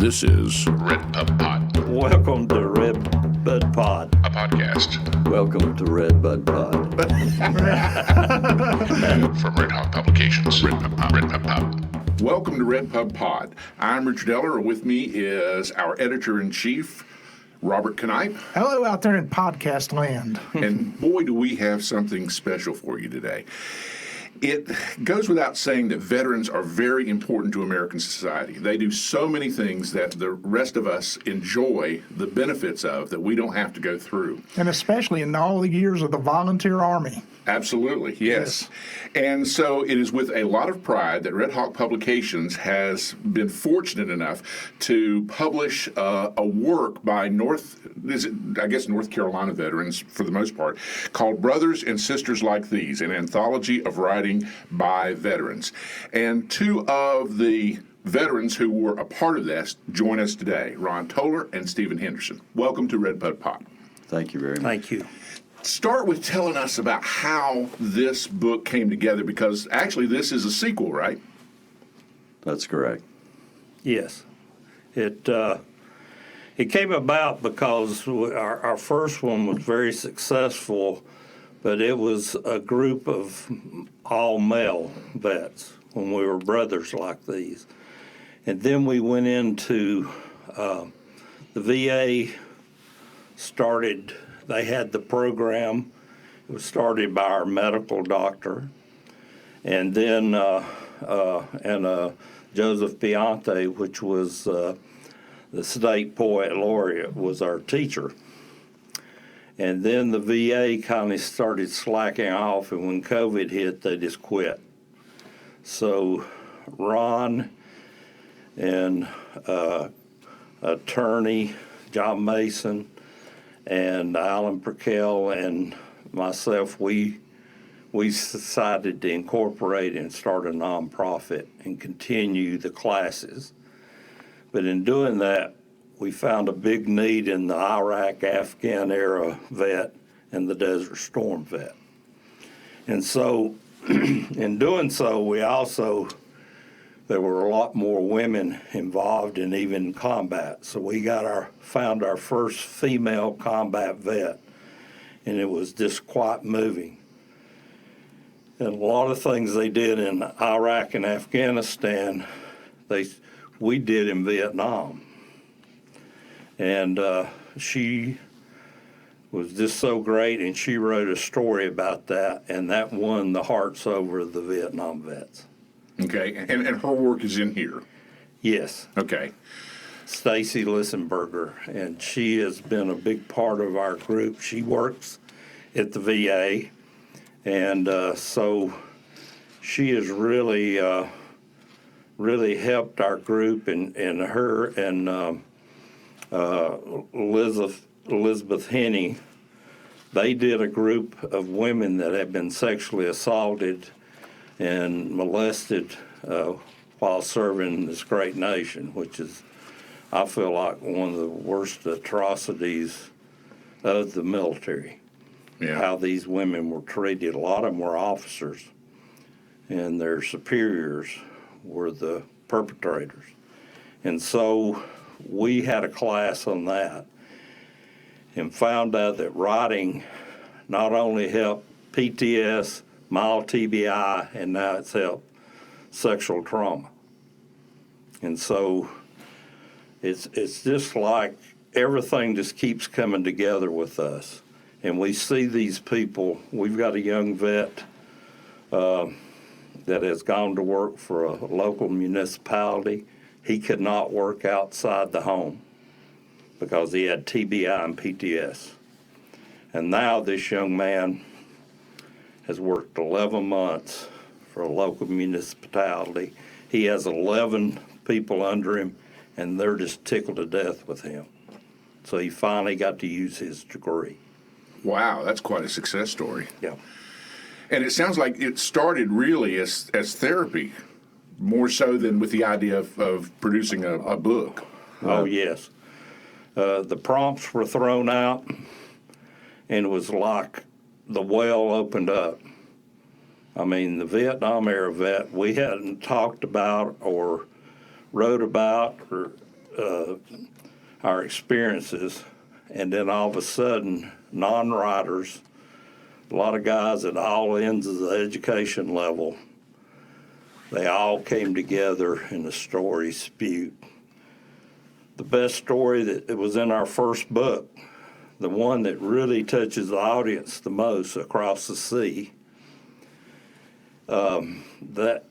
This is RedPubPod, Welcome to RedPubPod. a podcast Welcome to RedPubPod. from Redhawk Publications. RedPubPod. Welcome to RedPubPod. I'm Richard Eller. With me is our editor-in-chief, Robert Canipe. Hello out there in podcast land. And boy, do we have something special for you today. It goes without saying that veterans are very important to American society. They do so many things that the rest of us enjoy the benefits of that we don't have to go through. And especially in all the years of the volunteer army. Absolutely, yes. And so it is with a lot of pride that Redhawk Publications has been fortunate enough to publish a work by North Carolina veterans, for the most part, called Brothers and Sisters Like These, an anthology of writing by veterans. And two of the veterans who were a part of this join us today, Toler and Stephen Henderson. Welcome to RedPubPod. Thank you very much. Thank you. Start with telling us about how this book came together, because actually this is a sequel, right? That's correct. Yes. It came about because our first one was very successful, but it was a group of all male vets when we were brothers like these. And then we went into the VA started. They had the program. It was started by our medical doctor, and then Joseph Piante, which was the state poet laureate, was our teacher. And then the VA kind of started slacking off, and when COVID hit, they just quit. So Ron and attorney John Mason and Alan Perkel and myself, we decided to incorporate and start a nonprofit and continue the classes. But in doing that, we found a big need in the Iraq-Afghan era vet and the Desert Storm vet. And so in doing so, there were a lot more women involved in even combat. So we found our first female combat vet, and it was just quite moving. And a lot of things they did in Iraq and Afghanistan, we did in Vietnam. And she was just so great, and she wrote a story about that, and that won the hearts over the Vietnam vets. Okay, and her work is in here. Yes. Okay. Stacy Lissenberger, and she has been a big part of our group. She works at the VA, and so she has really helped our group, and her and Elizabeth Henney, they did a group of women that had been sexually assaulted and molested while serving this great nation, which is, I feel like, one of the worst atrocities of the military. Yeah. How these women were treated. A lot of them were officers, and their superiors were the perpetrators. And so we had a class on that and found out that writing not only helped PTS, mild TBI, and now it's helped sexual trauma. And so it's just like everything just keeps coming together with us. And we see these people. We've got a young vet that has gone to work for a local municipality. He could not work outside the home because he had TBI and PTS. And now this young man has worked 11 months for a local municipality. He has 11 people under him, and they're just tickled to death with him. So he finally got to use his degree. Wow, that's quite a success story. Yeah. And it sounds like it started really as therapy, more so than with the idea of producing a book. Oh, yes. The prompts were thrown out, and it was like the well opened up. I mean, the Vietnam era vet, we hadn't talked about or wrote about or our experiences, and then all of a sudden, non-writers, a lot of guys at all ends of the education level, they all came together and the story spewed. The best story that it was in our first book, the one that really touches the audience the most, Across the Sea, that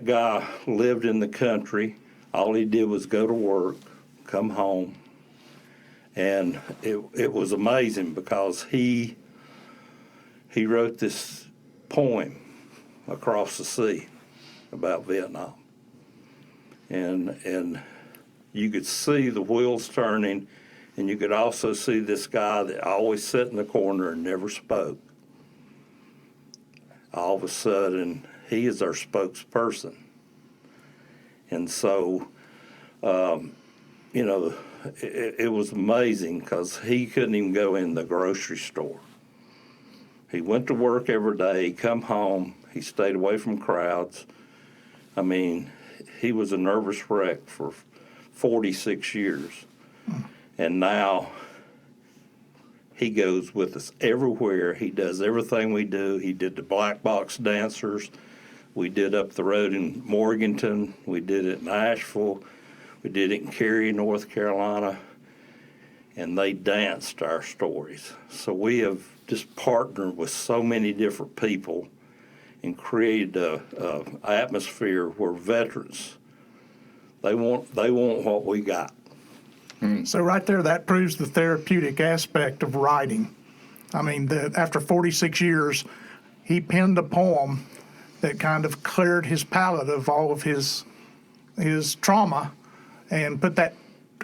guy lived in the country. All he did was go to work, come home, and it was amazing because he wrote this poem, Across the Sea, about Vietnam. And you could see the wheels turning, and you could also see this guy that always sat in the corner and never spoke. All of a sudden, he is our spokesperson. And so, it was amazing because he couldn't even go in the grocery store. He went to work every day, he come home, he stayed away from crowds. I mean, he was a nervous wreck for 46 years. And now he goes with us everywhere. He does everything we do. He did the Black Box Dancers. We did up the road in Morganton. We did it in Asheville. We did it in Cary, North Carolina. And they danced our stories. So we have just partnered with so many different people and created a atmosphere where veterans, they want what we got. So right there, that proves the therapeutic aspect of writing. I mean, after 46 years, he penned a poem that kind of cleared his palate of all of his trauma and put that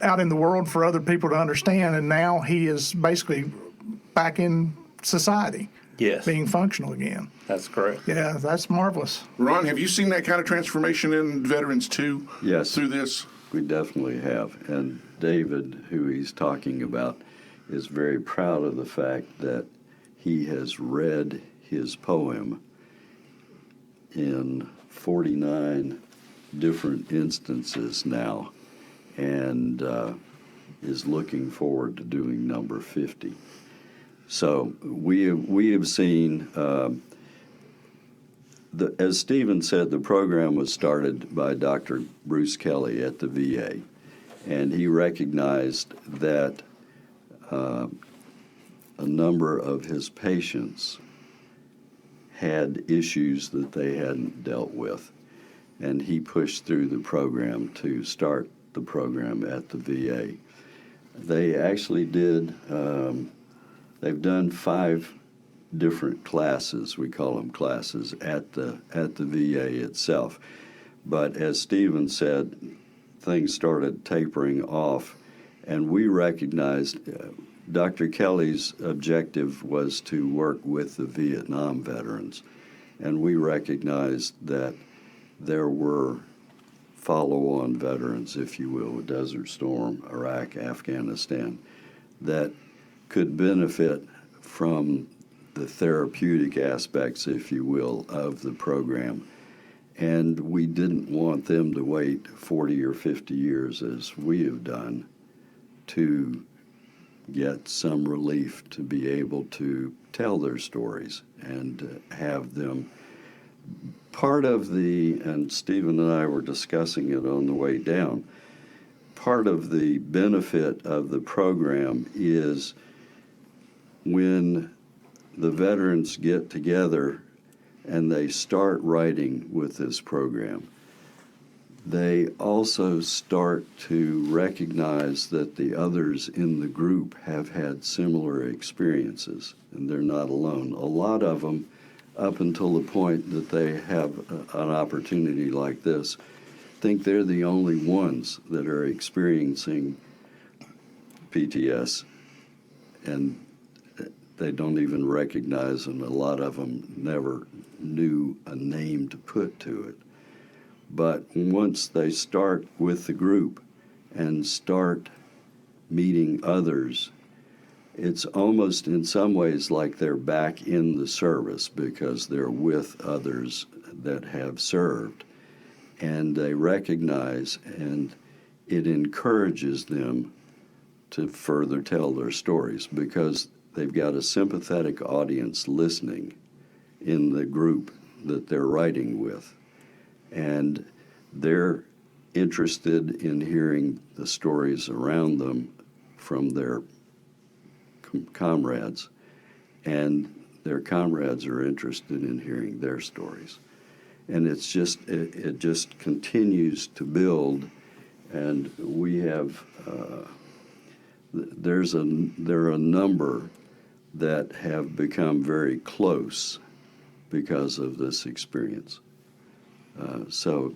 out in the world for other people to understand. And now he is basically back in society, Yes, being functional again. that's correct. Yeah, that's marvelous. Ron, have you seen that kind of transformation in veterans too? Yes. Through this? We definitely have. And David, who he's talking about, is very proud of the fact that he has read his poem in 49 different instances now and is looking forward to doing number 50. So we have seen, as Stephen said, the program was started by Dr. Bruce Kelly at the VA, and he recognized that a number of his patients had issues that they hadn't dealt with, and he pushed through the program to start the program at the VA. They actually did. They've done 5 different classes, we call them classes, at the VA itself. But as Stephen said, things started tapering off, and we recognized Dr. Kelly's objective was to work with the Vietnam veterans, and we recognized that there were follow-on veterans, if you will, Desert Storm, Iraq, Afghanistan, that could benefit from the therapeutic aspects, if you will, of the program. And we didn't want them to wait 40 or 50 years, as we have done, to get some relief to be able to tell their stories and have them. Part of and Stephen and I were discussing it on the way down, part of the benefit of the program is when the veterans get together and they start writing with this program, they also start to recognize that the others in the group have had similar experiences, and they're not alone. A lot of them, up until the point that they have an opportunity like this, think they're the only ones that are experiencing PTS, and they don't even recognize, and a lot of them never knew a name to put to it. But once they start with the group and start meeting others, it's almost in some ways like they're back in the service because they're with others that have served. And they recognize, and it encourages them to further tell their stories because they've got a sympathetic audience listening in the group that they're writing with. And they're interested in hearing the stories around them from their comrades, and their comrades are interested in hearing their stories. And it's just, it just continues to build, and we have, there are a number that have become very close because of this experience. So,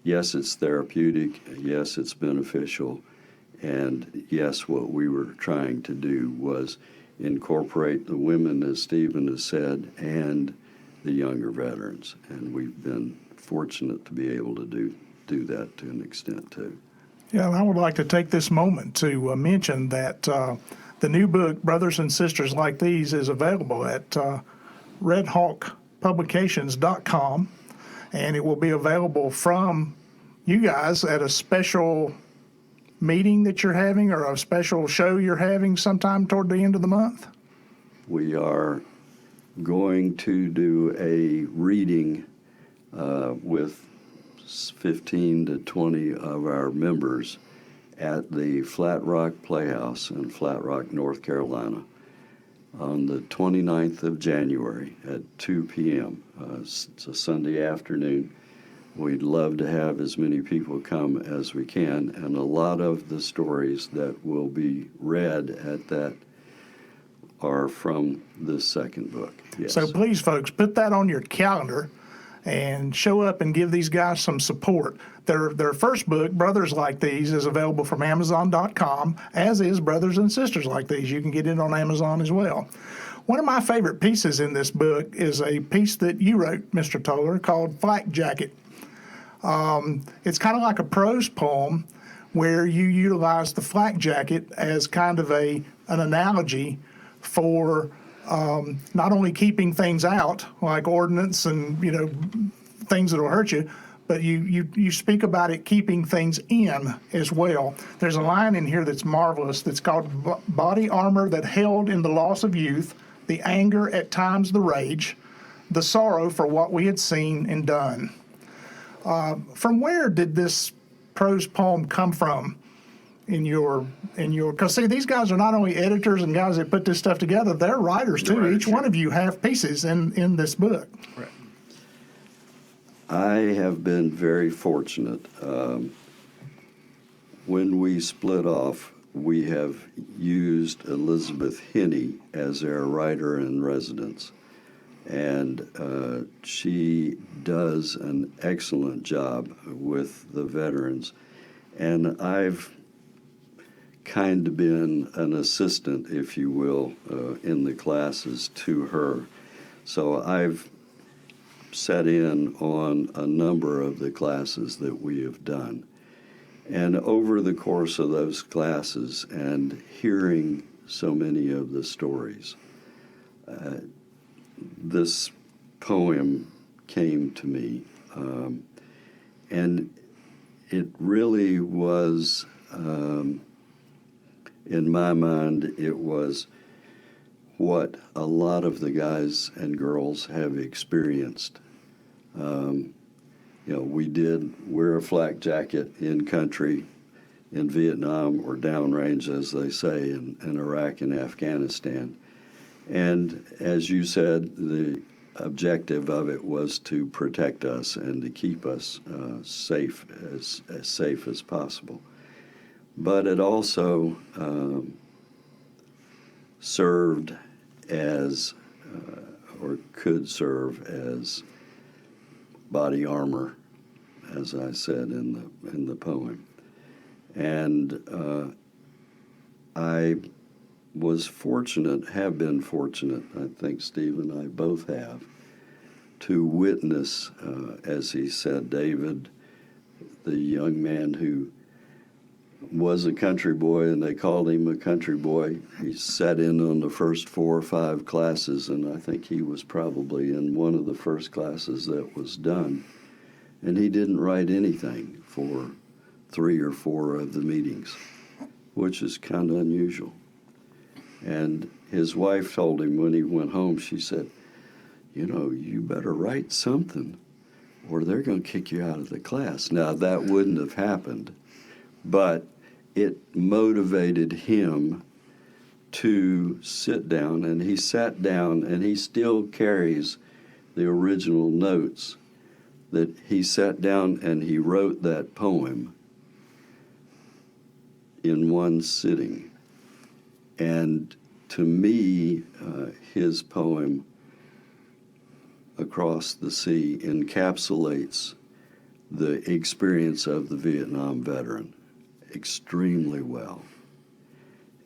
yes, it's therapeutic. Yes, it's beneficial. And yes, what we were trying to do was incorporate the women, as Stephen has said, and the younger veterans. And we've been fortunate to be able to do that to an extent, too. Yeah, and I would like to take this moment to mention that the new book, Brothers and Sisters Like These, is available at RedhawkPublications.com, and it will be available from you guys at a special meeting that you're having or a special show you're having sometime toward the end of the month? We are going to do a reading with 15 to 20 of our members at the Flat Rock Playhouse in Flat Rock, North Carolina on the 29th of January at 2 p.m. It's a Sunday afternoon. We'd love to have as many people come as we can, and a lot of the stories that will be read at that are from this second book. Yes. So please, folks, put that on your calendar and show up and give these guys some support. Their first book, Brothers Like These, is available from Amazon.com, as is Brothers and Sisters Like These. You can get it on Amazon as well. One of my favorite pieces in this book is a piece that you wrote, Mr. Toler, called Flak Jacket. It's kind of like a prose poem where you utilize the flak jacket as kind of an analogy for not only keeping things out, like ordnance and, things that will hurt you, but you speak about it keeping things in as well. There's a line in here that's marvelous that's called body armor that held in the loss of youth, the anger, at times the rage, the sorrow for what we had seen and done. From where did this prose poem come from in your, because see, these guys are not only editors and guys that put this stuff together, they're writers too. Right, Each sure. one of you have pieces in this book. Right. I have been very fortunate. When we split off, we have used Elizabeth Hinney as our writer in residence. And she does an excellent job with the veterans. And I've kind of been an assistant, if you will, in the classes to her. So I've sat in on a number of the classes that we have done. And over the course of those classes and hearing so many of the stories, this poem came to me, and it really was, in my mind, it was what a lot of the guys and girls have experienced. We did wear a flak jacket in country in Vietnam, or downrange, as they say, in Iraq and Afghanistan. And as you said, the objective of it was to protect us and to keep us safe as possible. But it also served as, or could serve as, body armor, as I said in the poem. And I was fortunate, have been fortunate, I think Steve and I both have, to witness, as he said, David, the young man who was a country boy, and they called him a country boy. He sat in on the first 4 or 5 classes, and I think he was probably in one of the first classes that was done. And he didn't write anything for 3 or 4 of the meetings, which is kind of unusual. And his wife told him when he went home, she said, you know, you better write something or they're going to kick you out of the class. Now, that wouldn't have happened, but it motivated him to sit down, and he sat down, and he still carries the original notes that he sat down and he wrote that poem in one sitting. And to me, his poem, Across the Sea, encapsulates the experience of the Vietnam veteran extremely well.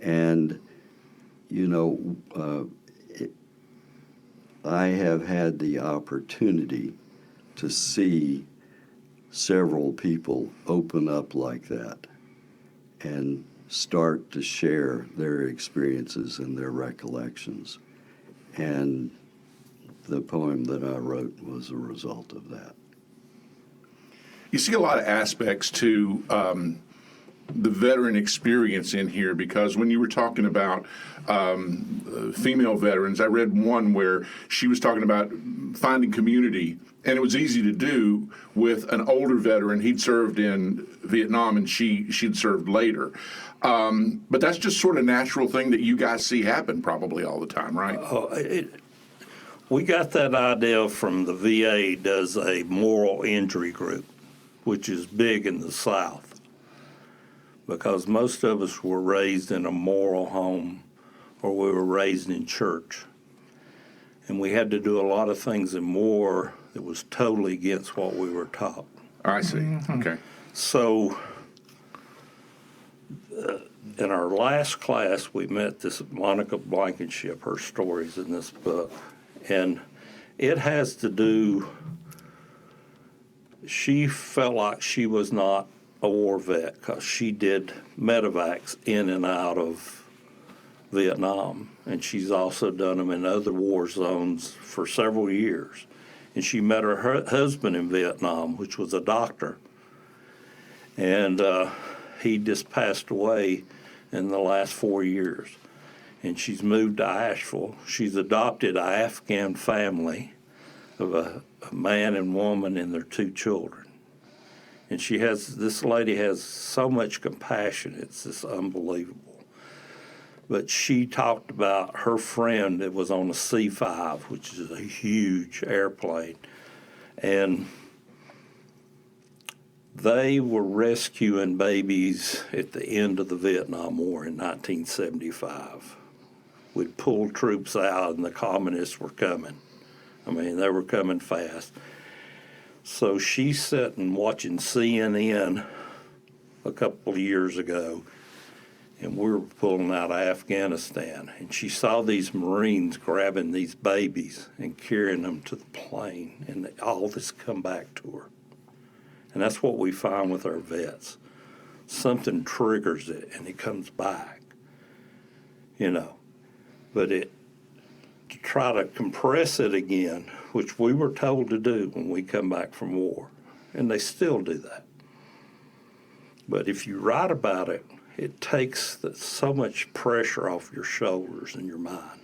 And, you know, I have had the opportunity to see several people open up like that and start to share their experiences and their recollections. And the poem that I wrote was a result of that. You see a lot of aspects to the veteran experience in here, because when you were talking about female veterans, I read one where she was talking about finding community, and it was easy to do with an older veteran. He'd served in Vietnam, and she'd served later. But that's just sort of natural thing that you guys see happen probably all the time, right? We got that idea from the VA does a moral injury group, which is big in the South, because most of us were raised in a moral home or we were raised in church. And we had to do a lot of things in war that was totally against what we were taught. I see. Mm-hmm. Okay. So in our last class, we met this Monica Blankenship. Her story's in this book. And it has to do, she felt like she was not a war vet because she did medevacs in and out of Vietnam. And she's also done them in other war zones for several years. And she met her husband in Vietnam, which was a doctor. And he just passed away in the last 4 years. And she's moved to Asheville. She's adopted an Afghan family of a man and woman and their 2 children. And this lady has so much compassion, it's just unbelievable. But she talked about her friend that was on a C-5, which is a huge airplane. And they were rescuing babies at the end of the Vietnam War in 1975. We'd pulled troops out and the communists were coming. I mean, they were coming fast. So she's sitting watching CNN a couple of years ago, and we were pulling out of Afghanistan. And she saw these Marines grabbing these babies and carrying them to the plane, and all this come back to her. And that's what we find with our vets. Something triggers it, and it comes back, you know. But to try to compress it again, which we were told to do when we come back from war, and they still do that. But if you write about it, it takes so much pressure off your shoulders and your mind.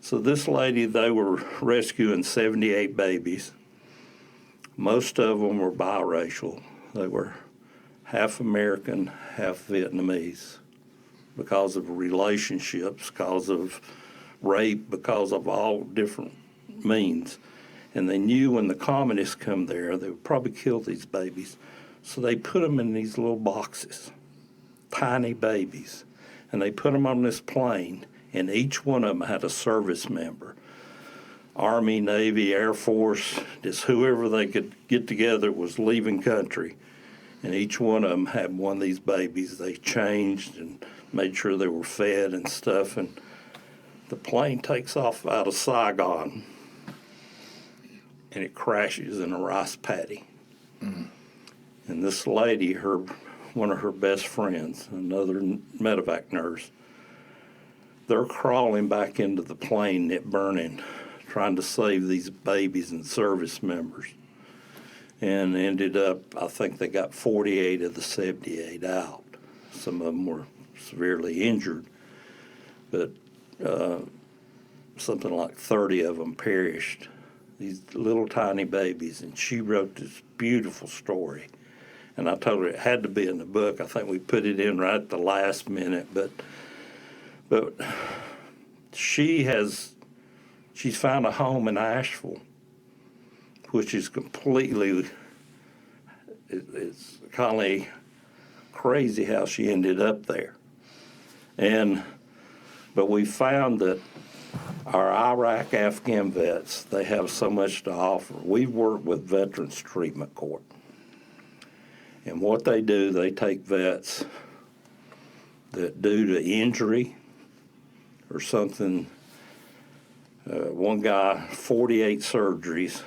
So this lady, they were rescuing 78 babies. Most of them were biracial. They were half American, half Vietnamese, because of relationships, because of rape, because of all different means. And they knew when the communists come there, they would probably kill these babies. So they put them in these little boxes, tiny babies. And they put them on this plane, and each one of them had a service member. Army, Navy, Air Force, just whoever they could get together was leaving country. And each one of them had one of these babies. They changed and made sure they were fed and stuff. And the plane takes off out of Saigon, and it crashes in a rice paddy. Mm. And this lady, one of her best friends, another medevac nurse, they're crawling back into the plane, it burning, trying to save these babies and service members. and ended up, I think they got 48 of the 78 out. Some of them were severely injured, but something like 30 of them perished. These little tiny babies, and she wrote this beautiful story. And I told her it had to be in the book. I think we put it in right at the last minute, but she's found a home in Asheville, which is completely, it's kind of crazy how she ended up there. But we found that our Iraq Afghan vets, they have so much to offer. We've worked with Veterans Treatment Court. And what they do, they take vets that due to injury or something, one guy, 48 surgeries,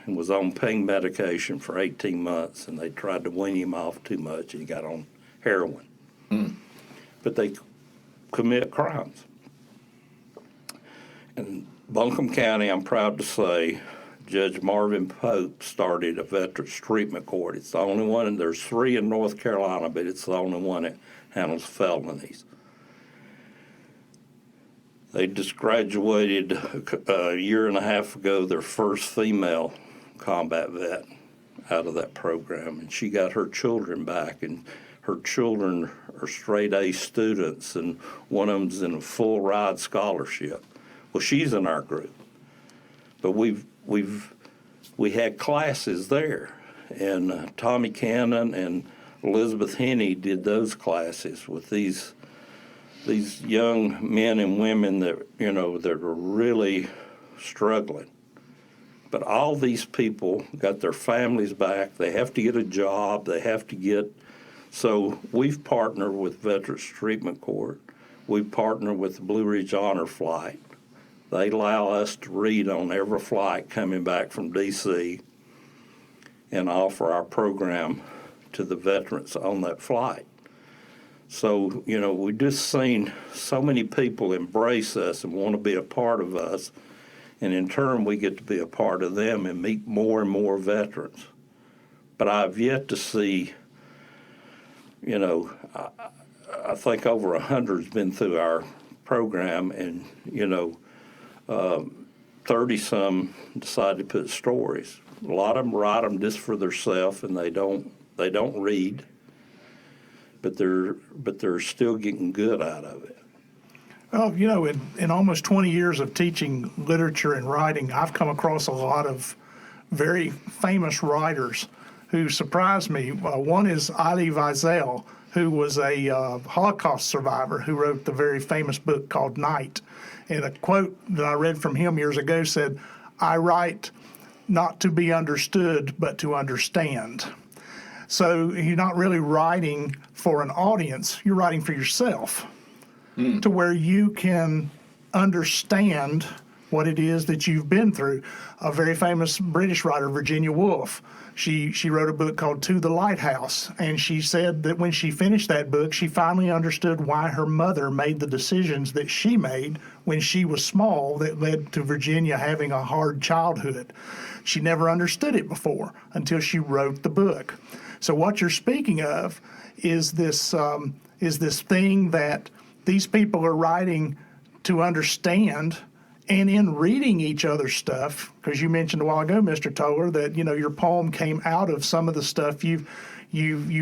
and was on pain medication for 18 months, and they tried to wean him off too much, and he got on heroin. But they commit crimes. In Buncombe County, I'm proud to say, Judge Marvin Pope started a Veterans Treatment Court. It's the only one, and there's 3 in North Carolina, but it's the only one that handles felonies. They just graduated a year and a half ago their first female combat vet out of that program, and she got her children back, and her children are straight A students, and one of them's in a full ride scholarship. Well, she's in our group, but we had classes there, and Tommy Cannon and Elizabeth Henney did those classes with these young men and women that that are really struggling. But all these people got their families back. They have to get a job. They have to get. So we've partnered with Veterans Treatment Court. We've partnered with the Blue Ridge Honor Flight. They allow us to read on every flight coming back from D.C. and offer our program to the veterans on that flight. So, we've just seen so many people embrace us and want to be a part of us, and in turn we get to be a part of them and meet more and more veterans. But I've yet to see, I think over 100 has been through our program, and, 30-some decide to put stories. A lot of them write them just for themselves, and they don't read, but they're still getting good out of it. Well, in almost 20 years of teaching literature and writing, I've come across a lot of very famous writers who surprised me. One is Elie Wiesel, who was a Holocaust survivor who wrote the very famous book called Night. And a quote that I read from him years ago said, "I write not to be understood, but to understand." So you're not really writing for an audience, you're writing for yourself, to where you can understand what it is that you've been through. A very famous British writer, Virginia Woolf, she wrote a book called To the Lighthouse, and she said that when she finished that book, she finally understood why her mother made the decisions that she made when she was small that led to Virginia having a hard childhood. She never understood it before until she wrote the book. So what you're speaking of is this thing that these people are writing to understand. And in reading each other's stuff, because you mentioned a while ago, Mr. Toler, that your poem came out of some of the stuff you've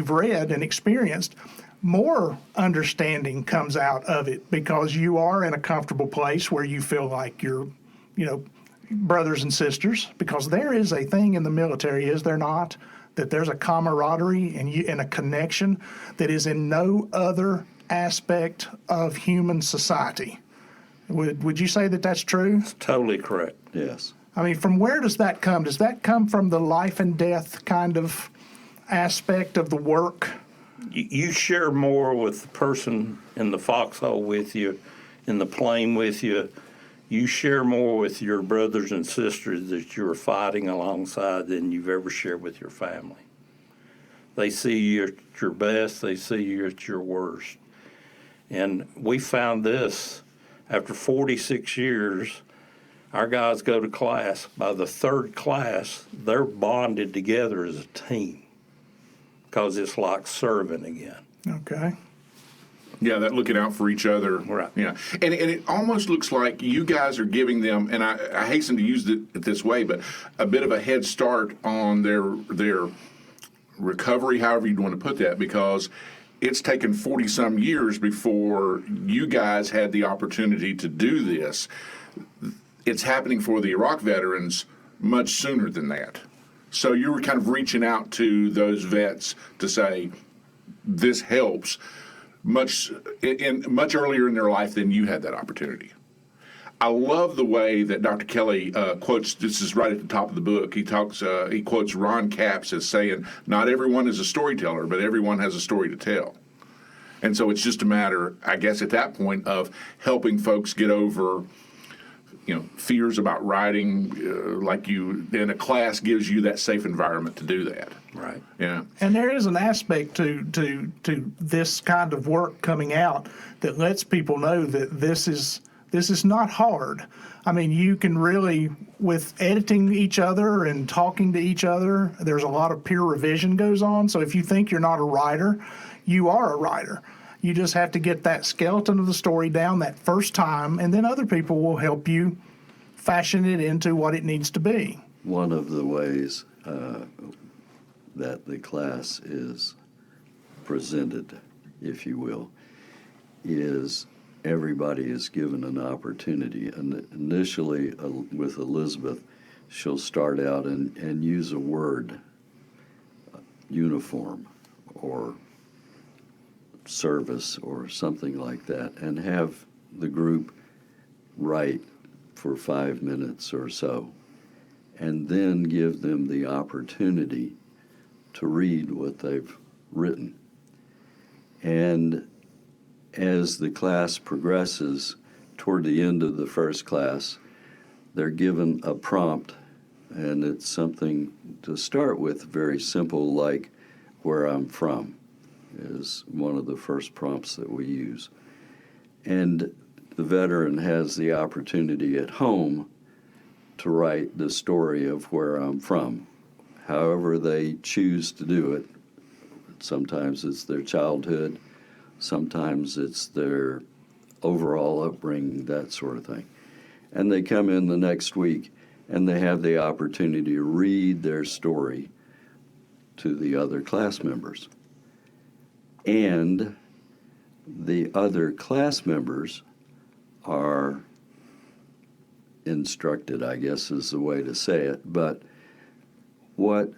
read and experienced, more understanding comes out of it because you are in a comfortable place where you feel like you're, brothers and sisters. Because there is a thing in the military, is there not, that there's a camaraderie and a connection that is in no other aspect of human society. Would you say that that's true? It's totally correct. Yes. I mean, from where does that come? Does that come from the life and death kind of aspect of the work? You share more with the person in the foxhole with you, in the plane with you. You share more with your brothers and sisters that you're fighting alongside than you've ever shared with your family. They see you at your best. They see you at your worst. And we found this. After 46 years, Our guys go to class. By the third class, they're bonded together as a team because it's like serving again. Okay. Yeah, that looking out for each other. Right. Yeah, and it almost looks like you guys are giving them, and I hasten to use it this way, but a bit of a head start on their recovery, however you'd want to put that, because it's taken 40-some years before you guys had the opportunity to do this. It's happening for the Iraq veterans much sooner than that. So you were kind of reaching out to those vets to say, this helps much earlier in their life than you had that opportunity. I love the way that Dr. Kelly quotes, this is right at the top of the book, he quotes Ron Capps as saying, not everyone is a storyteller, but everyone has a story to tell. And so it's just a matter, I guess, at that point of helping folks get over, fears about writing, and a class gives you that safe environment to do that. Right. Yeah. And there is an aspect to this kind of work coming out that lets people know that this is not hard. I mean, you can really, with editing each other and talking to each other, there's a lot of peer revision goes on. So if you think you're not a writer, you are a writer. You just have to get that skeleton of the story down that first time, and then other people will help you fashion it into what it needs to be. One of the ways that the class is presented, if you will, is everybody is given an opportunity. And initially, with Elizabeth, she'll start out and use a word, uniform or service or something like that, and have the group write for 5 minutes or so, and then give them the opportunity to read what they've written. And as the class progresses, toward the end of the first class, they're given a prompt, and it's something to start with, very simple, like where I'm from is one of the first prompts that we use. And the veteran has the opportunity at home to write the story of where I'm from, however they choose to do it. Sometimes it's their childhood, sometimes it's their overall upbringing, that sort of thing. And they come in the next week and they have the opportunity to read their story to the other class members. And the other class members are instructed, I guess is the way to say it. But what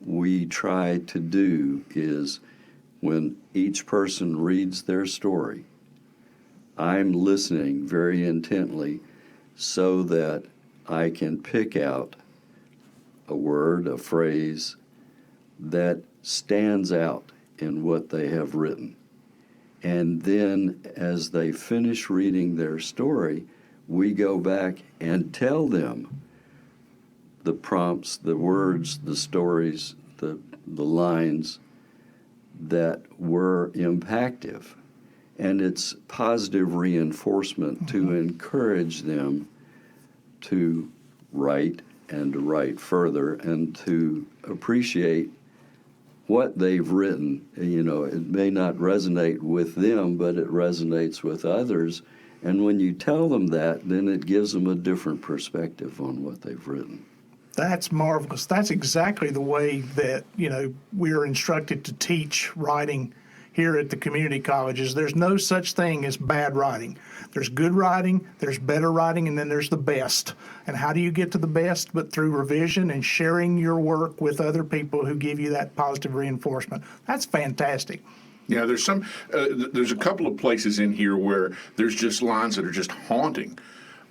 we try to do is when each person reads their story, I'm listening very intently so that I can pick out a word, a phrase that stands out in what they have written. And then as they finish reading their story, we go back and tell them the prompts, the words, the stories, the lines that were impactful. And it's positive reinforcement to encourage them to write and to write further and to appreciate what they've written. It may not resonate with them, but it resonates with others. And when you tell them that, then it gives them a different perspective on what they've written. That's marvelous. That's exactly the way that, we are instructed to teach writing here at the community colleges. There's no such thing as bad writing. There's good writing, there's better writing, and then there's the best. And how do you get to the best? But through revision and sharing your work with other people who give you that positive reinforcement. That's fantastic. Yeah, there's a couple of places in here where there's just lines that are just haunting.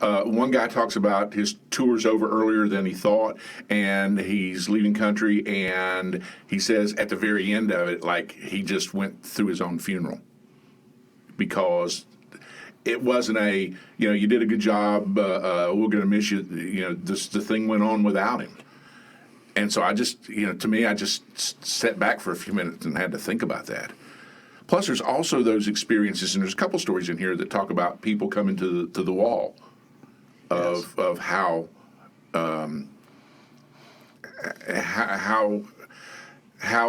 One guy talks about his tour's over earlier than he thought, and he's leaving country, and he says at the very end of it, like he just went through his own funeral because it wasn't you did a good job, we're going to miss you, the thing went on without him. And so I just, to me, I just sat back for a few minutes and had to think about that. Plus, there's also those experiences, and there's a couple stories in here that talk about people coming to the wall. of how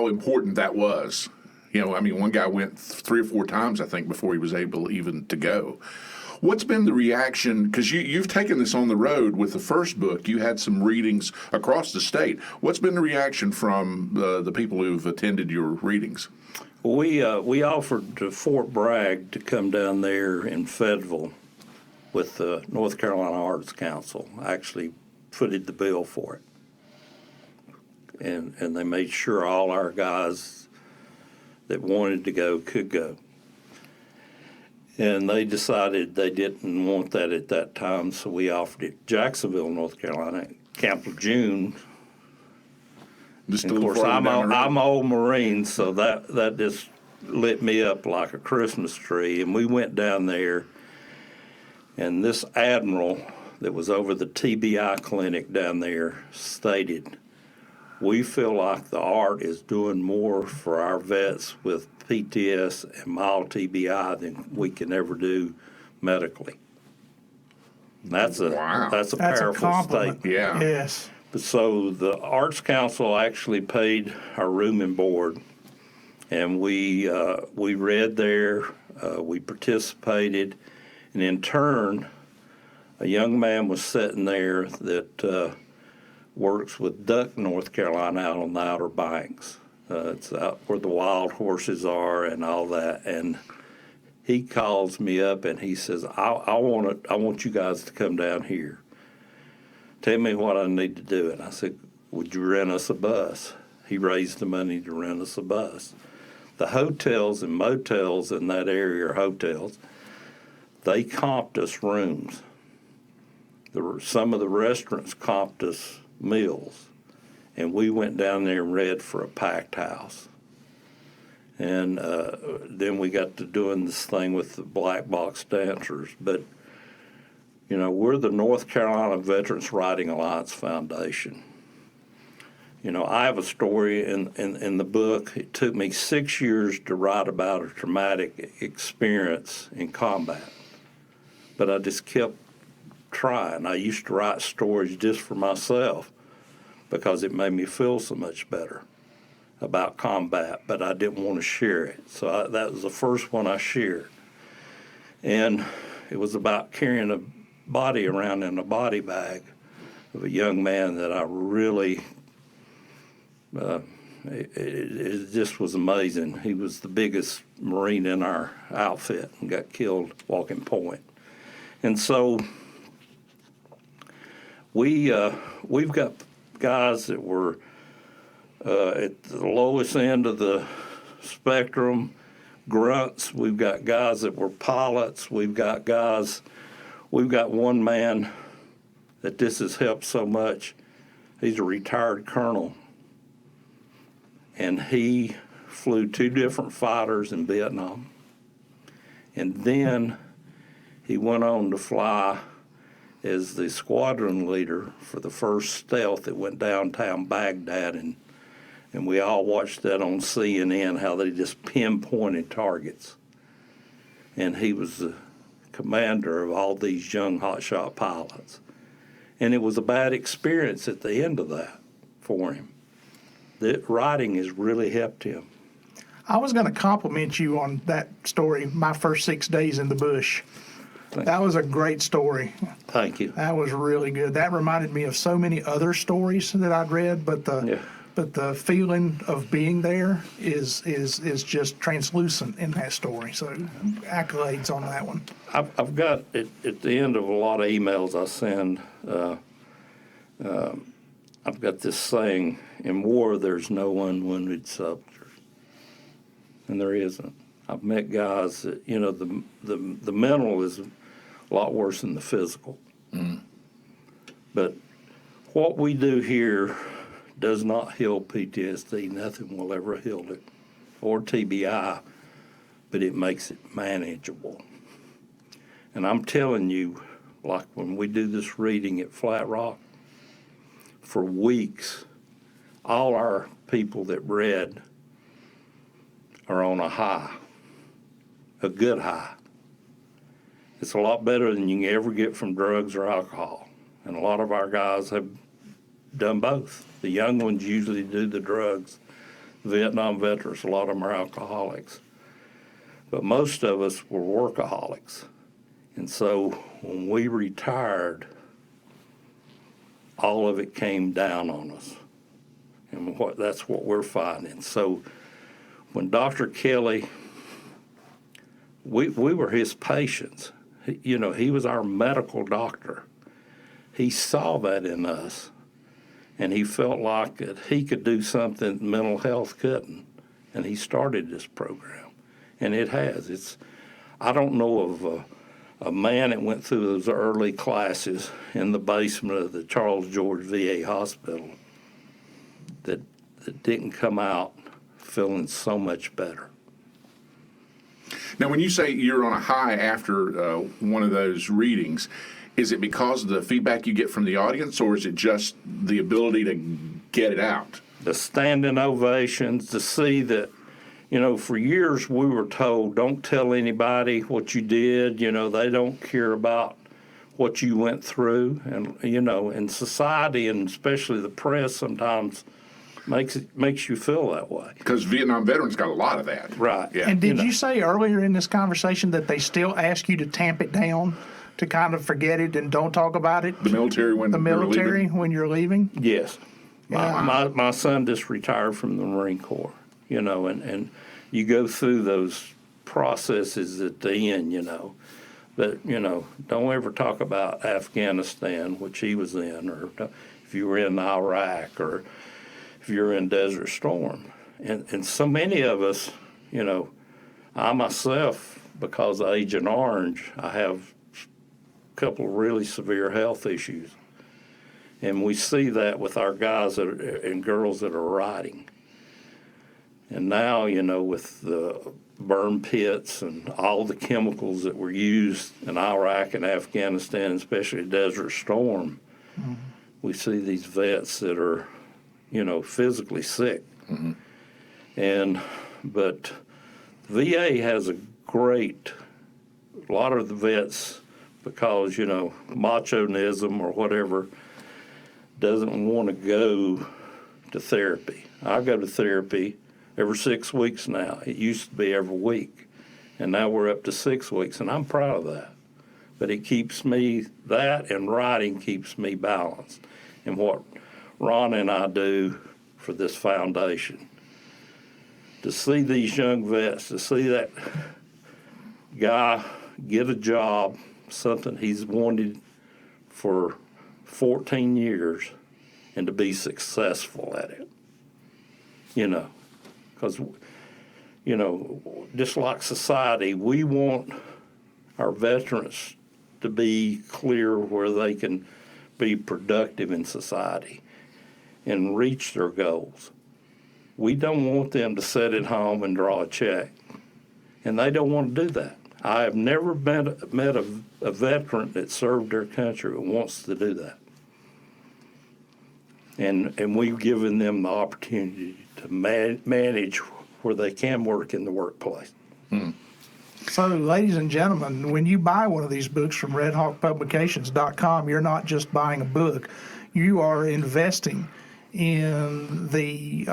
important that was. You know, I mean, one guy went 3 or 4 times, I think, before he was able even to go. What's been the reaction? Because you've taken this on the road with the first book. You had some readings across the state. What's been the reaction from the people who've attended your readings? We offered to Fort Bragg to come down there in Fayetteville with the North Carolina Arts Council. I actually footed the bill for it. And they made sure all our guys that wanted to go could go. And they decided they didn't want that at that time, so we offered it Jacksonville, North Carolina, Camp Lejeune. Just And of course, I'm an old Marine, so that just lit me up like a Christmas tree. And we went down there, and this admiral that was over the TBI clinic down there stated, "We feel like the art is doing more for our vets with PTS and mild TBI than we can ever do medically." That's a Wow. that's a That's a powerful compliment. statement. Yeah. Yes. So the Arts Council actually paid our room and board, and we read there, we participated, and in turn, a young man was sitting there that works with Duck, North Carolina, out on the Outer Banks. It's out where the wild horses are and all that, and he calls me up and he says, I want you guys to come down here. Tell me what I need to do. And I said, would you rent us a bus? He raised the money to rent us a bus. The hotels and motels in that area are hotels. They comped us rooms. Some of the restaurants comped us meals. And we went down there and read for a packed house. And then we got to doing this thing with the black box dancers. But you know, we're the North Carolina Veterans Writing Alliance Foundation. You know, I have a story in the book. It took me 6 years to write about a traumatic experience in combat, but I just kept trying. I used to write stories just for myself because it made me feel so much better about combat, but I didn't want to share it. So that was the first one I shared. And it was about carrying a body around in a body bag of a young man that I really, it just was amazing. He was the biggest Marine in our outfit and got killed walking point. And so we've got guys that were at the lowest end of the spectrum, grunts. We've got guys that were pilots. We've got one man that this has helped so much. He's a retired colonel, and he flew 2 different fighters in Vietnam. And then he went on to fly as the squadron leader for the first stealth that went downtown Baghdad, and we all watched that on CNN, how they just pinpointed targets. And he was the commander of all these young hotshot pilots. And it was a bad experience at the end of that for him. The writing has really helped him. I was going to compliment you on that story, My First 6 Days in the Bush. That was a great story. Thank you. That was really good. That reminded me of so many other stories that I'd read, but the feeling of being there is just translucent in that story. So accolades on that one. I've got at the end of a lot of emails I send, I've got this saying: in war, there's no unwounded soldiers, and there isn't. I've met guys that, you know, the mental is a lot worse than the physical. But what we do here does not heal PTSD. Nothing will ever heal it, or TBI, but it makes it manageable. And I'm telling you, like when we do this reading at Flat Rock, for weeks, all our people that read are on a high, a good high. It's a lot better than you can ever get from drugs or alcohol. And a lot of our guys have done both. The young ones usually do the drugs. Vietnam veterans, a lot of them are alcoholics. But most of us were workaholics. And so when we retired, all of it came down on us. And that's what we're finding. So when Dr. Kelly, we were his patients. He was our medical doctor. He saw that in us, and he felt like that he could do something mental health couldn't, and he started this program, and it has. I don't know of a man that went through those early classes in the basement of the Charles George VA Hospital that didn't come out feeling so much better. Now, when you say you're on a high after one of those readings, is it because of the feedback you get from the audience, or is it just the ability to get it out? The standing ovations, to see that, for years we were told, don't tell anybody what you did, they don't care about what you went through. And, in society, and especially the press, sometimes makes you feel that way. Because Vietnam veterans got a lot of that. Right. Yeah. And did you say earlier in this conversation that they still ask you to tamp it down, to kind of forget it and don't talk about it? The military when When you're leaving? Yes. Yeah. My son just retired from the Marine Corps, and you go through those processes at the end, But, don't ever talk about Afghanistan, which he was in, or if you were in Iraq, or if you're in Desert Storm. And so many of us, I myself, because of Agent Orange, I have a couple of really severe health issues. And we see that with our guys and girls that are riding. And now, with the burn pits and all the chemicals that were used in Iraq and Afghanistan, especially Desert Storm, we see these vets that are, physically sick. But VA has a lot of the vets, because, machoism or whatever, doesn't want to go to therapy. I go to therapy every 6 weeks now. It used to be every week, and now we're up to 6 weeks, and I'm proud of that. But it keeps me, that and writing keeps me balanced. And what Ron and I do for this foundation, to see these young vets, to see that guy get a job, something he's wanted for 14 years, and to be successful at it, because, just like society, we want our veterans to be clear where they can be productive in society and reach their goals. We don't want them to sit at home and draw a check, and they don't want to do that. I have never met a veteran that served their country who wants to do that. And we've given them the opportunity to manage where they can work in the workplace. So, ladies and gentlemen, when you buy one of these books from RedhawkPublications.com, you're not just buying a book. You are investing in the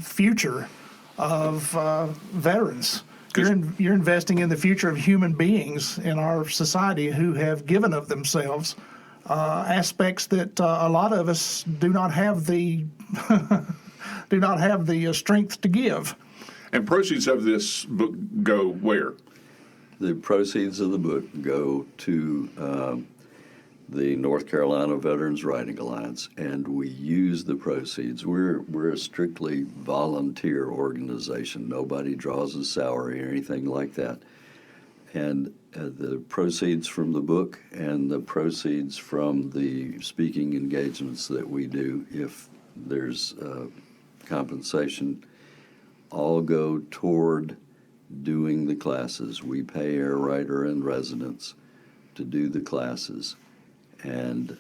future of veterans. You're investing in the future of human beings in our society who have given of themselves aspects that a lot of us do not have the strength to give. And proceeds of this book go where? The proceeds of the book go to the North Carolina Veterans Writing Alliance, and we use the proceeds. We're a strictly volunteer organization. Nobody draws a salary or anything like that. And the proceeds from the book and the proceeds from the speaking engagements that we do, if there's compensation, all go toward doing the classes. We pay our writer in residence to do the classes and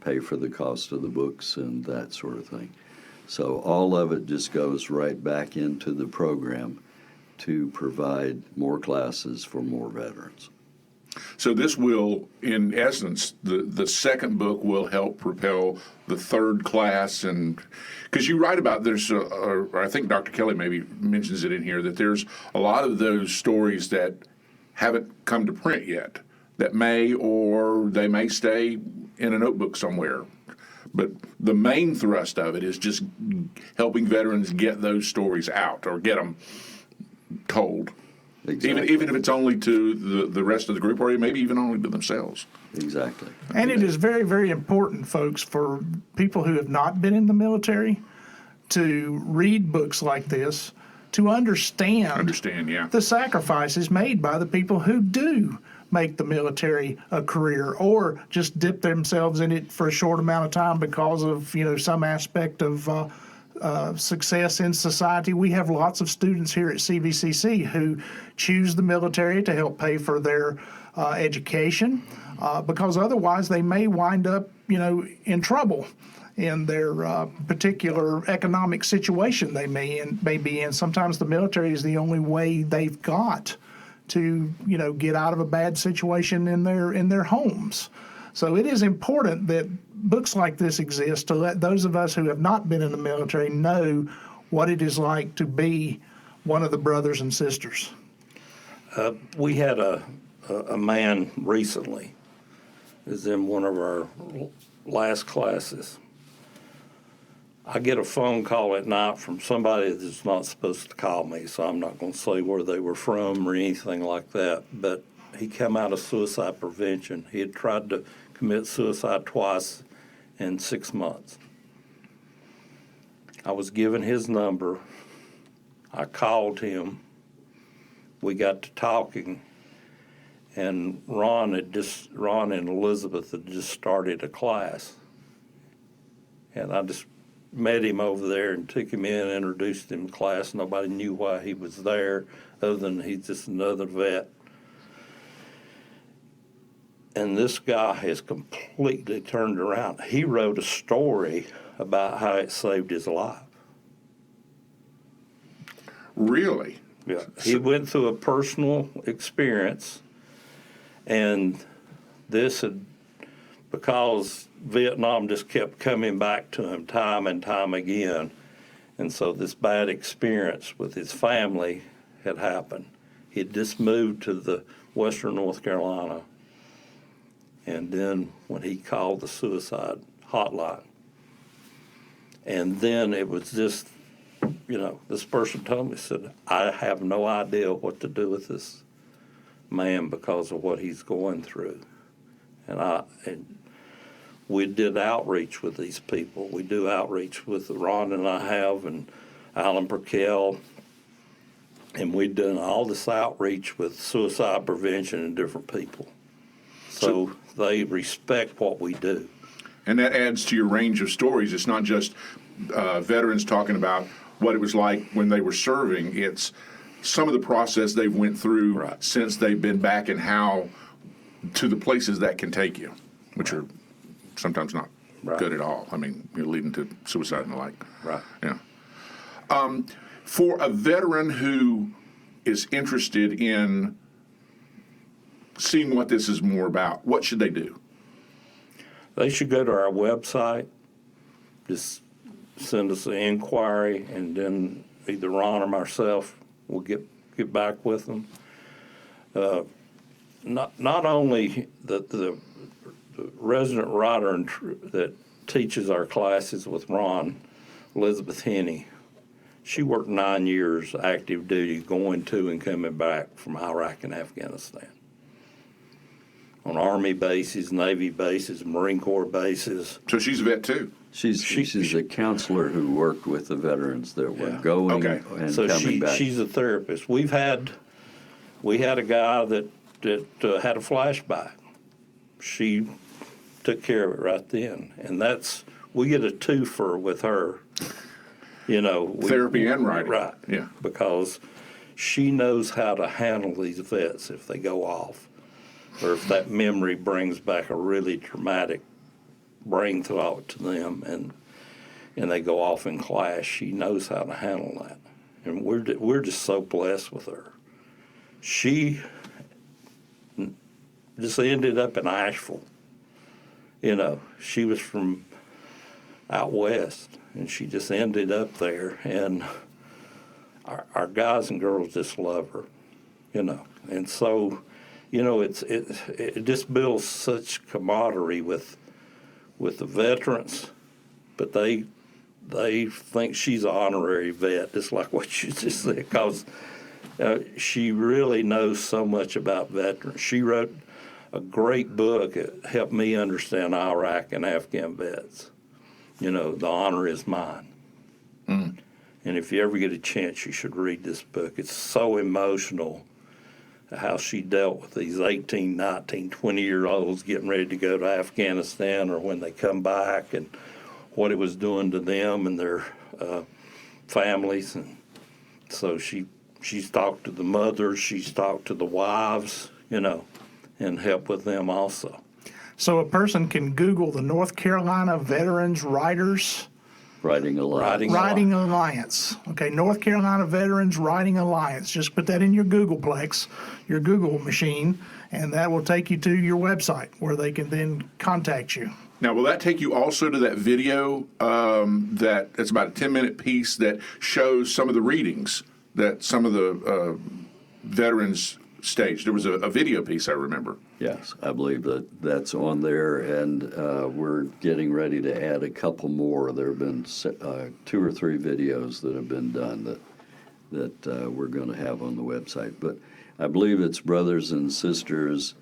pay for the cost of the books and that sort of thing. So all of it just goes right back into the program. to provide more classes for more veterans. So this will, in essence, the second book will help propel the third class, and because you write about or I think Dr. Kelly maybe mentions it in here, that there's a lot of those stories that haven't come to print yet, that they may stay in a notebook somewhere. But the main thrust of it is just helping veterans get those stories out or get them told. Exactly. Even if it's only to the rest of the group, or maybe even only to themselves. Exactly. And it is very, very important, folks, for people who have not been in the military to read books like this, to understand Yeah. the sacrifices made by the people who do make the military a career or just dip themselves in it for a short amount of time because of, some aspect of success in society. We have lots of students here at CVCC who choose the military to help pay for their education because otherwise they may wind up, in trouble in their particular economic situation they may be in. Sometimes the military is the only way they've got to, get out of a bad situation in their homes. So it is important that books like this exist to let those of us who have not been in the military know what it is like to be one of the brothers and sisters. We had a man recently, is in one of our last classes. I get a phone call at night from somebody that's not supposed to call me, so I'm not going to say where they were from or anything like that, but he came out of suicide prevention. He had tried to commit suicide twice in 6 months. I was given his number. I called him. We got to talking, and Ron and Elizabeth had just started a class. And I just met him over there and took him in, introduced him to class. Nobody knew why he was there other than he's just another vet. And this guy has completely turned around. He wrote a story about how it saved his life. Really? Yeah. He went through a personal experience, and because Vietnam just kept coming back to him time and time again, and so this bad experience with his family had happened. He had just moved to the Western North Carolina, and then when he called the suicide hotline, and then it was just, this person told me, said, I have no idea what to do with this man because of what he's going through. And we did outreach with these people. We do outreach with Ron and I have, and Alan Perkel, and we've done all this outreach with suicide prevention and different people. So they respect what we do. And that adds to your range of stories. It's not just veterans talking about what it was like when they were serving. It's some of the process they've went through since they've been back, and how to the places that can take you, which are sometimes not good at all. I mean, you're leading to suicide and the like. Right. Yeah. For a veteran who is interested in seeing what this is more about, what should they do? They should go to our website, just send us an inquiry, and then either Ron or myself will get back with them. Not only the resident writer that teaches our classes with Ron, Elizabeth Henney, she worked 9 years active duty going to and coming back from Iraq and Afghanistan. On Army bases, Navy bases, Marine Corps bases. So she's a vet too? She's a counselor who worked with the veterans that were going and so coming back. She's a therapist. We had a guy that had a flashback. She took care of it right then, and we get a twofer with her. Therapy and writing. Right. Yeah. Because she knows how to handle these vets if they go off, or if that memory brings back a really traumatic brain thought to them, and they go off in class. She knows how to handle that, and we're just so blessed with her. She just ended up in Asheville. You know, she was from out west, and she just ended up there, and our guys and girls just love her, you know. And so, you know, it just builds such camaraderie with the veterans, but they think she's an honorary vet, just like what you just said, because she really knows so much about veterans. She wrote a great book that helped me understand Iraq and Afghan vets. You know, The Honor Is Mine. Mm. And if you ever get a chance, you should read this book. It's so emotional how she dealt with these 18, 19, 20-year-olds getting ready to go to Afghanistan or when they come back, and what it was doing to them and their families. And so she's talked to the mothers, she's talked to the wives, you know, and help with them also. So a person can Google the North Carolina Veterans Writers Writing Alliance. Writing Alliance. Okay, North Carolina Veterans Writing Alliance. Just put that in your Googleplex, your Google machine, and that will take you to your website where they can then contact you. Now, will that take you also to that video that's about a 10-minute piece that shows some of the readings that some of the veterans staged? There was a video piece, I remember. Yes, I believe that's on there, and we're getting ready to add a couple more. There have been 2 or 3 videos that have been done that we're going to have on the website. But I believe it's brothers and sisters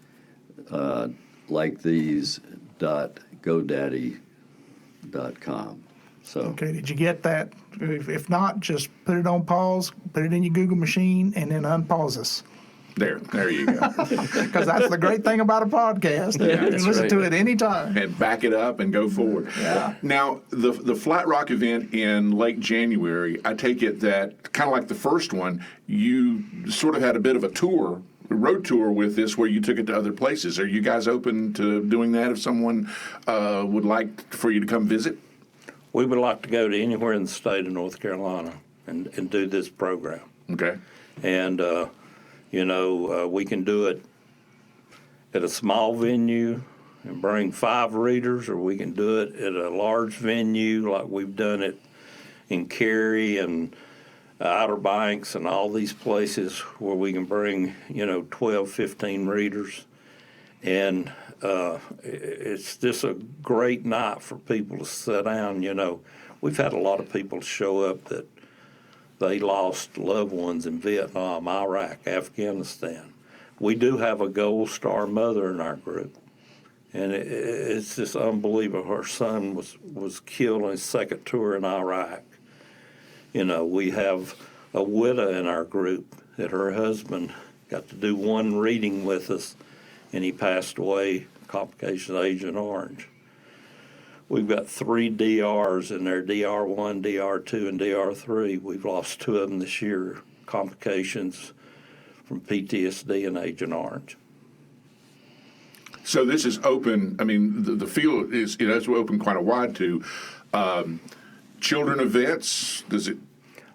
like these .godaddy.com. So Okay, did you get that? If not, just put it on pause, put it in your Google machine, and then unpause us. There you go. Because that's the great thing about a podcast. You can listen to it anytime. And back it up and go forward. Yeah. Now, the Flat Rock event in late January, I take it that, kind of like the first one, you sort of had a bit of a road tour with this where you took it to other places. Are you guys open to doing that if someone would like for you to come visit? We would like to go to anywhere in the state of North Carolina and do this program. Okay. And, you know, we can do it at a small venue and bring 5 readers, or we can do it at a large venue like we've done it in Cary and Outer Banks and all these places where we can bring, you know, 12, 15 readers. And it's just a great night for people to sit down. You know, we've had a lot of people show up that they lost loved ones in Vietnam, Iraq, Afghanistan. We do have a Gold Star mother in our group, and it's just unbelievable. Her son was killed on his second tour in Iraq. You know, we have a widow in our group that her husband got to do one reading with us, and he passed away, complications of Agent Orange. We've got 3 DRs in there, DR1, DR2, and DR3. We've lost 2 of them this year, complications from PTSD and Agent Orange. So this is open. I mean, the field is, you know, it's open quite a wide to children events. Does it?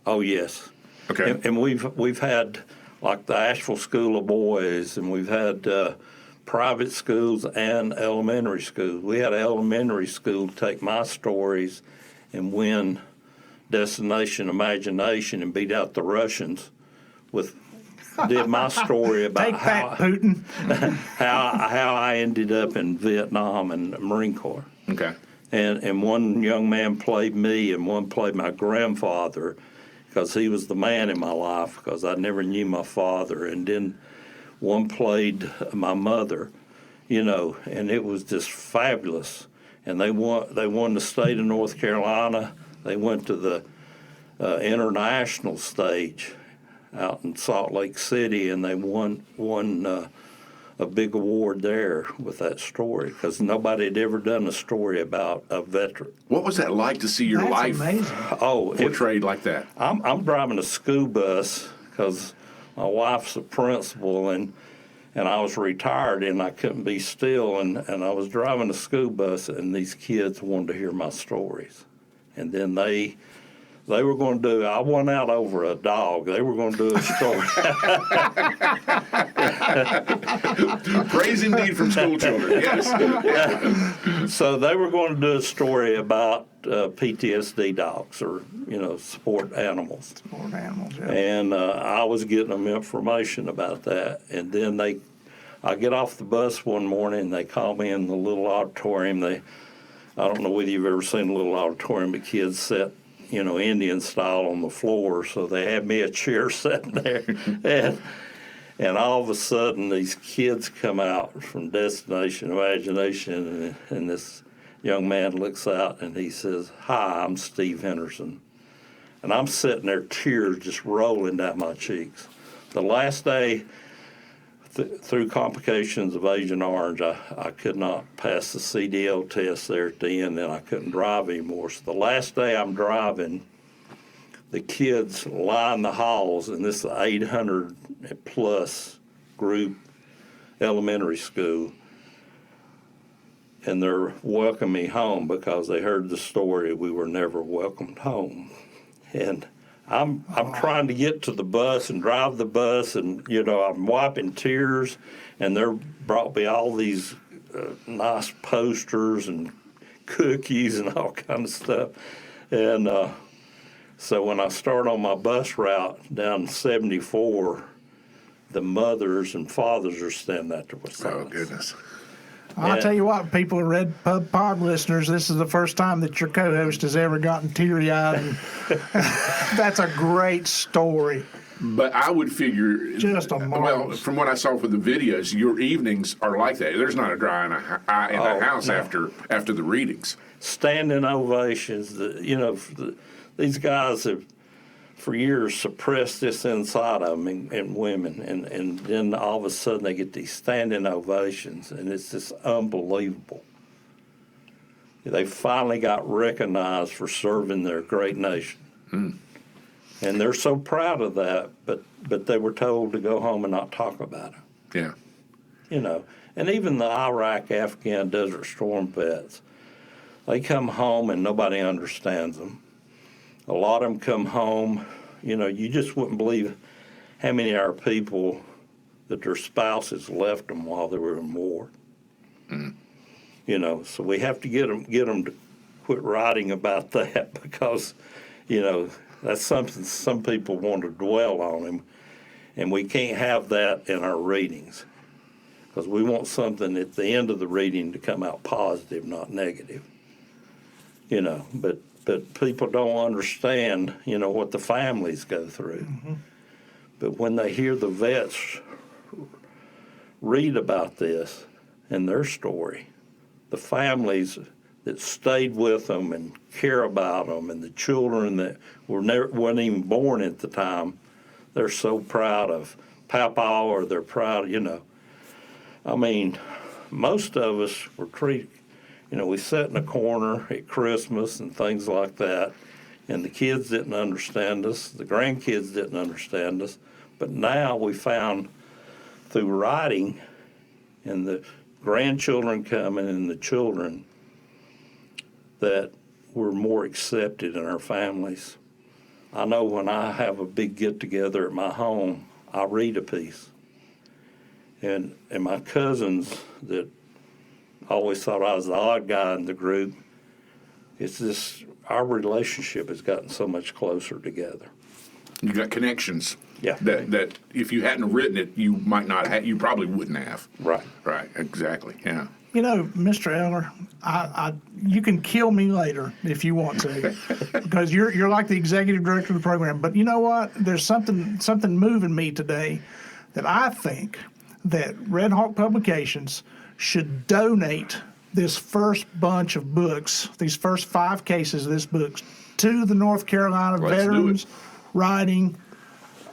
Oh, yes. Okay. And we've had, like, the Asheville School of Boys, and we've had private schools and elementary schools. We had an elementary school take my stories and win Destination Imagination and beat out the Russians did my story about Take that, Putin. how I ended up in Vietnam and the Marine Corps. Okay. And one young man played me and one played my grandfather because he was the man in my life because I never knew my father. And then one played my mother, you know, and it was just fabulous. And they won the state of North Carolina. They went to the international stage out in Salt Lake City, and they won a big award there with that story because nobody had ever done a story about a veteran. What was that like to see your That's life amazing. portrayed like that? I'm driving a school bus because my wife's a principal, and I was retired, and I couldn't be still, and I was driving a school bus, and these kids wanted to hear my stories. And then they They were going to do, I won out over a dog. They were going to do a story. Praise indeed from school children, yes. So they were going to do a story about PTSD dogs, or, support animals. Support animals, yeah. And I was getting them information about that. And then I get off the bus one morning, and they call me in the little auditorium. I don't know whether you've ever seen a little auditorium, but kids sit, Indian style on the floor. So they had me a chair sitting there. And all of a sudden, these kids come out from Destination Imagination, and this young man looks out and he says, "Hi, I'm Steve Henderson." And I'm sitting there, tears just rolling down my cheeks. The last day, through complications of Agent Orange, I could not pass the CDL test there at the end, and I couldn't drive anymore. So the last day I'm driving, the kids line the halls, and this is an 800-plus group elementary school, and they're welcoming me home because they heard the story, we were never welcomed home. And I'm trying to get to the bus and drive the bus, and I'm wiping tears, and they brought me all these nice posters and cookies and all kind of stuff. And so when I start on my bus route down 74, the mothers and fathers are standing at the bus. Oh, goodness. I'll tell you what, people, RedPubPod listeners, this is the first time that your co-host has ever gotten teary-eyed. And that's a great story. But I would figure, Just a well, marvelous. from what I saw for the videos, your evenings are like that. There's not a dry eye in the house no. after the readings. Standing ovations. These guys have, for years, suppressed this inside of them and women, and then all of a sudden they get these standing ovations, and it's just unbelievable. They finally got recognized for serving their great nation. And they're so proud of that, but they were told to go home and not talk about it. Yeah. And even the Iraq, Afghan, Desert Storm vets, they come home and nobody understands them. A lot of them come home, you just wouldn't believe how many of our people that their spouses left them while they were in war. So we have to get them to quit writing about that, because, that's something some people want to dwell on them, and we can't have that in our readings, because we want something at the end of the reading to come out positive, not negative. But people don't understand, what the families go through. But when they hear the vets read about this and their story, the families that stayed with them and care about them, and the children that weren't even born at the time, they're so proud of Papa, or they're proud, I mean, most of us were treated, we sat in a corner at Christmas and things like that, and the kids didn't understand us, the grandkids didn't understand us, but now we found through writing and the grandchildren coming and the children that we're more accepted in our families. I know when I have a big get-together at my home, I read a piece. And my cousins that always thought I was the odd guy in the group, it's just, our relationship has gotten so much closer together. You got connections. Yeah. That if you hadn't written it, you might not have, you probably wouldn't have. Right. Right, exactly, yeah. Mr. Eller, you can kill me later if you want to, because you're like the executive director of the program. But you know what? There's something moving me today that I think that Redhawk Publications should donate this first bunch of books, these first 5 cases of this book, to the North Carolina Let's do Veterans it. Writing,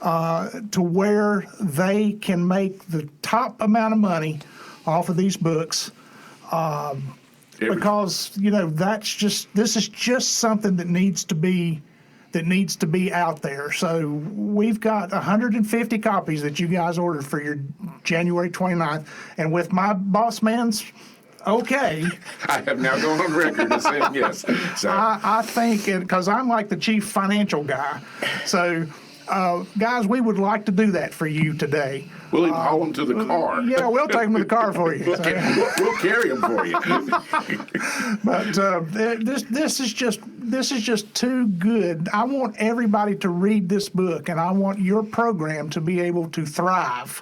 to where they can make the top amount of money off of these books. Because this is just something that needs to be out there. So we've got 150 copies that you guys ordered for your January 29th, and with my boss man's okay. I have now gone on record as saying yes. So, I think, because I'm like the chief financial guy, so guys, we would like to do that for you today. we'll even haul them to the car. Yeah, we'll take them to the car for you. We'll carry them for you. But this is just too good. I want everybody to read this book, and I want your program to be able to thrive.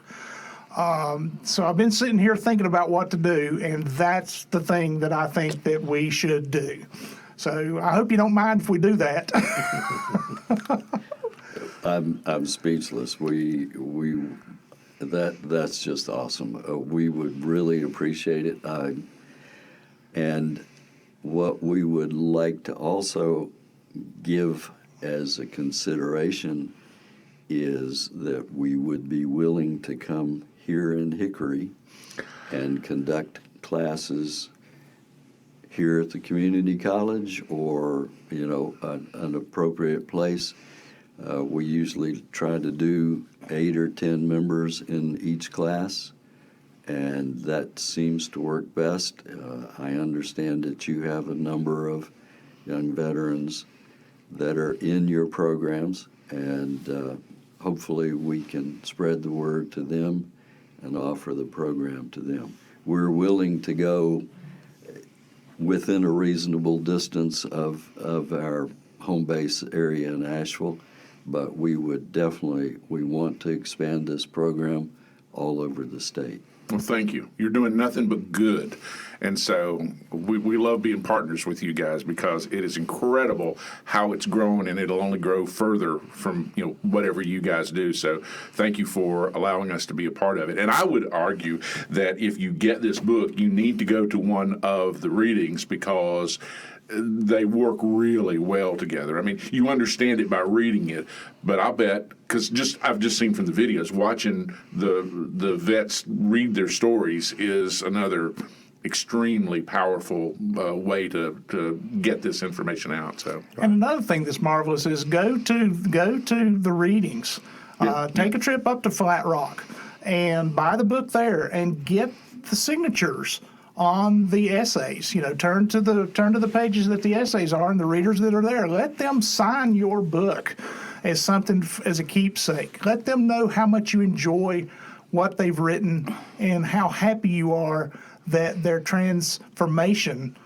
So I've been sitting here thinking about what to do, and that's the thing that I think that we should do. So I hope you don't mind if we do that. I'm speechless. That's just awesome. We would really appreciate it. And what we would like to also give as a consideration is that we would be willing to come here in Hickory and conduct classes here at the community college or, an appropriate place. We usually try to do 8 or 10 members in each class, and that seems to work best. I understand that you have a number of young veterans that are in your programs, and hopefully we can spread the word to them and offer the program to them. We're willing to go within a reasonable distance of our home base area in Asheville, but we want to expand this program all over the state. Well, thank you. You're doing nothing but good. And so we love being partners with you guys because it is incredible how it's grown, and it'll only grow further from whatever you guys do. So thank you for allowing us to be a part of it. And I would argue that if you get this book, you need to go to one of the readings because they work really well together. I mean, you understand it by reading it, but I bet, because I've just seen from the videos, watching the vets read their stories is another extremely powerful way to get this information out. So, And another thing that's marvelous is go to the readings. Take a trip up to Flat Rock and buy the book there and get the signatures on the essays. Turn to the pages that the essays are and the readers that are there. Let them sign your book as something, as a keepsake. Let them know how much you enjoy what they've written and how happy you are that their transformation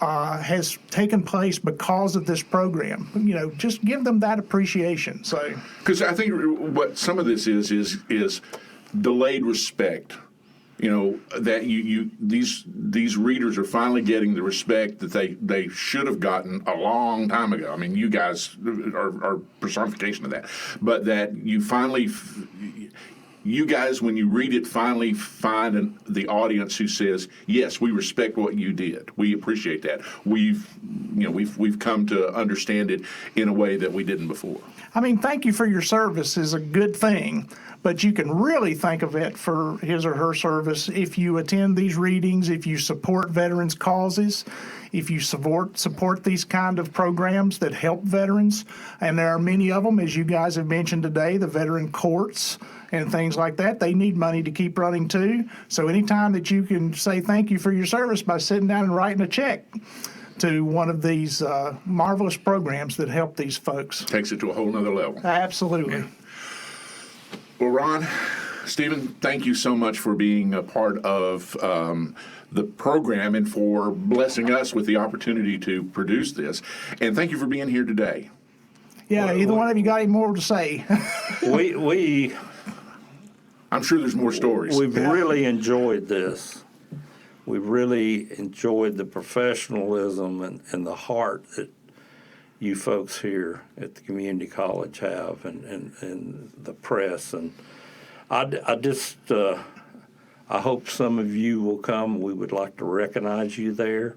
has taken place because of this program. Just give them that appreciation. So, because I think what some of this is delayed respect. That these readers are finally getting the respect that they should have gotten a long time ago. I mean, you guys are personification of that. But that you guys, when you read it, finally find the audience who says, yes, we respect what you did. We appreciate that. We've come to understand it in a way that we didn't before. I mean, thank you for your service is a good thing, but you can really think of it for his or her service if you attend these readings, if you support veterans' causes, if you support these kind of programs that help veterans. And there are many of them, as you guys have mentioned today, the veteran courts and things like that. They need money to keep running too. So anytime that you can say thank you for your service by sitting down and writing a check to one of these marvelous programs that help these folks. Takes it to a whole nother level. Absolutely. Yeah. Well, Ron, Stephen, thank you so much for being a part of the program and for blessing us with the opportunity to produce this. And thank you for being here today. Yeah, either one of you got any more to say? I'm sure there's more stories. We've really enjoyed this. We've really enjoyed the professionalism and the heart that you folks here at the community college have, and the press. And I hope some of you will come. We would like to recognize you there.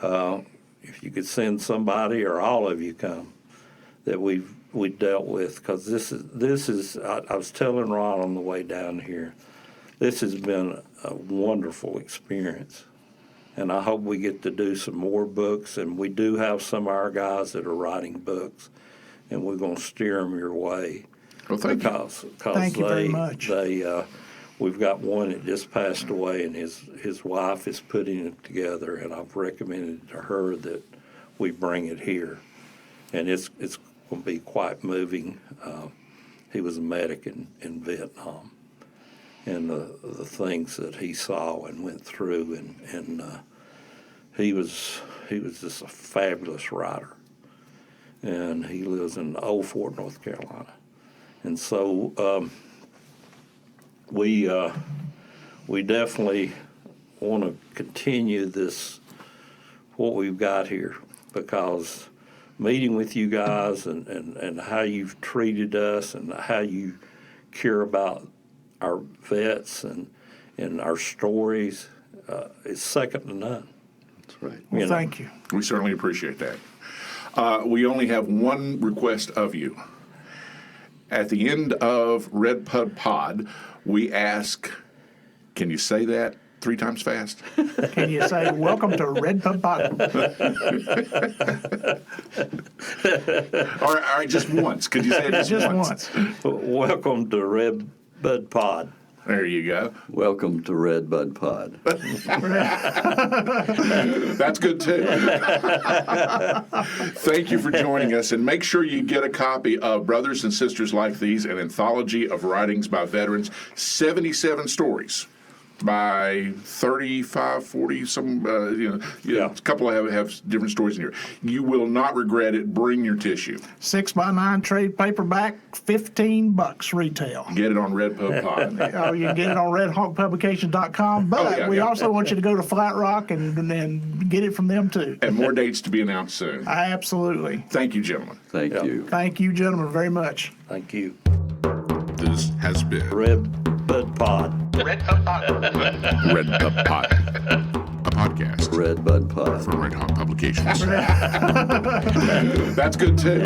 If you could send somebody or all of you come that we dealt with, because this is I was telling Ron on the way down here, this has been a wonderful experience. And I hope we get to do some more books. And we do have some of our guys that are writing books, and we're going to steer them your way. Well, thank you. Thank you very much. We've got one that just passed away, and his wife is putting it together, and I've recommended to her that we bring it here. And it's going to be quite moving. He was a medic in Vietnam, and the things that he saw and went through, and he was just a fabulous writer. And he lives in Old Fort, North Carolina. And so we definitely want to continue this, what we've got here, because meeting with you guys and how you've treated us and how you care about our vets and our stories is second to none. That's right. Well, thank you. We certainly appreciate that. We only have one request of you. At the end of RedPubPod, we ask, can you say that 3 times fast? Can you say, welcome to RedPubPod? All right, just once. Could you say it just once? Welcome to RedPubPod. There you go. Welcome to RedPubPod. That's good too. Thank you for joining us, and make sure you get a copy of Brothers and Sisters Like These, an anthology of writings by veterans, 77 stories by 35, 40, some, a couple have different stories in here. You will not regret it. Bring your tissue. 6x9 trade paperback, $15 retail. Get it on RedPubPod. Oh, you can get it on RedhawkPublications.com, but we also want you to go to Flat Rock and get it from them too. And more dates to be announced soon. Absolutely. Thank you, gentlemen. Thank you. Thank you, gentlemen, very much. Thank you. This has been RedPubPod. RedPubPod, a podcast RedPubPod. from Redhawk Publications. That's good too.